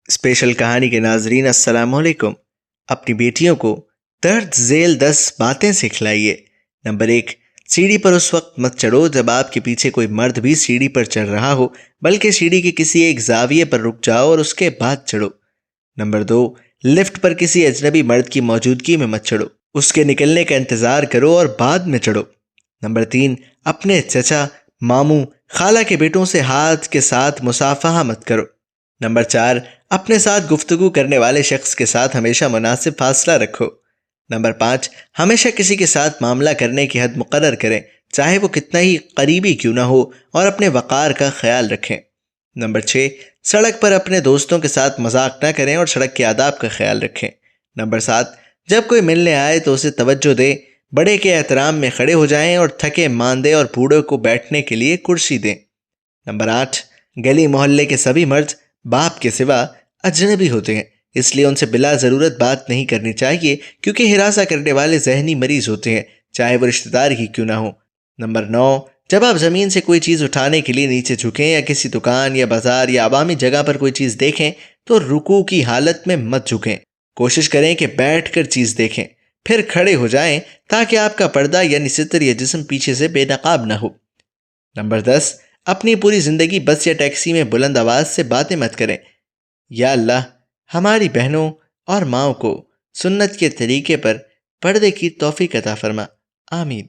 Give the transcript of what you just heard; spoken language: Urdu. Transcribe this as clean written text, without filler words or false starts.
اسپیشل کہانی کے ناظرین السلام علیکم۔ اپنی بیٹیوں کو درد ذیل 10 باتیں سکھلائیے۔ نمبر 1، سیڑھی پر اس وقت مت چڑھو جب آپ کے پیچھے کوئی مرد بھی سیڑھی پر چڑھ رہا ہو، بلکہ سیڑھی کے کسی ایک زاویے پر رک جاؤ اور اس کے بعد چڑھو۔ نمبر 2، لفٹ پر کسی اجنبی مرد کی موجودگی میں مت چڑھو، اس کے نکلنے کا انتظار کرو اور بعد میں چڑھو۔ نمبر 3، اپنے چچا، ماموں، خالہ کے بیٹوں سے ہاتھ کے ساتھ مصافحہ مت کرو۔ نمبر 4، اپنے ساتھ گفتگو کرنے والے شخص کے ساتھ ہمیشہ مناسب فاصلہ رکھو۔ نمبر 5، ہمیشہ کسی کے ساتھ معاملہ کرنے کی حد مقرر کریں، چاہے وہ کتنا ہی قریبی کیوں نہ ہو، اور اپنے وقار کا خیال رکھیں۔ نمبر 6، سڑک پر اپنے دوستوں کے ساتھ مذاق نہ کریں اور سڑک کے آداب کا خیال رکھیں۔ نمبر 7، جب کوئی ملنے آئے تو اسے توجہ دیں، بڑے کے احترام میں کھڑے ہو جائیں اور تھکے ماندے اور بوڑھے کو بیٹھنے کے لیے کرسی دیں۔ نمبر 8، گلی محلے کے سبھی مرد باپ کے سوا اجنبی ہوتے ہیں، اس لیے ان سے بلا ضرورت بات نہیں کرنی چاہیے، کیونکہ ہراساں کرنے والے ذہنی مریض ہوتے ہیں، چاہے وہ رشتہ دار ہی کیوں نہ ہو۔ نمبر 9، جب آپ زمین سے کوئی چیز اٹھانے کے لیے نیچے جھکیں یا کسی دکان یا بازار یا عوامی جگہ پر کوئی چیز دیکھیں تو رکوع کی حالت میں مت جھکیں، کوشش کریں کہ بیٹھ کر چیز دیکھیں، پھر کھڑے ہو جائیں تاکہ آپ کا پردہ یعنی ستر یا جسم پیچھے سے بے نقاب نہ ہو۔ نمبر 10، اپنی پوری زندگی بس یا ٹیکسی میں بلند آواز سے باتیں مت کریں۔ یا اللہ، ہماری بہنوں اور ماؤں کو سنت کے طریقے پر پردے کی توفیق عطا فرما، آمین۔